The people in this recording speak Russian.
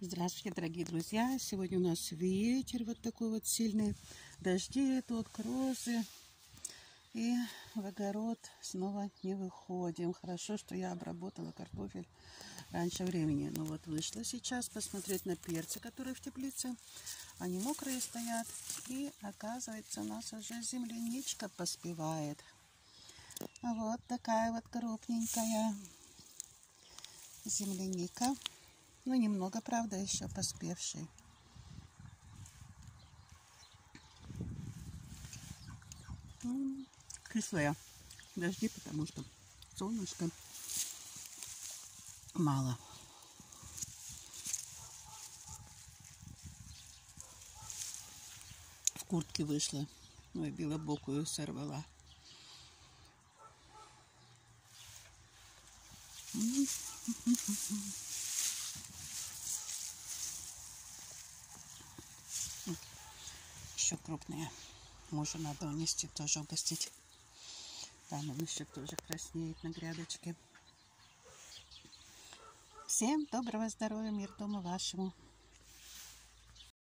Здравствуйте, дорогие друзья! Сегодня у нас ветер вот такой вот сильный, дожди тут, грозы. И в огород снова не выходим. Хорошо, что я обработала картофель раньше времени. Ну вот вышла сейчас посмотреть на перцы, которые в теплице. Они мокрые стоят. И оказывается, у нас уже земляничка поспевает. Вот такая вот крупненькая земляника. Ну, немного, правда, еще поспевший. Кислая. Дожди, потому что солнышко мало. В куртке вышла. Ой, белобокую сорвала. Еще крупные. Мужу надо унести, тоже угостить. Там он еще тоже краснеет на грядочке. Всем доброго здоровья, мир дома вашему.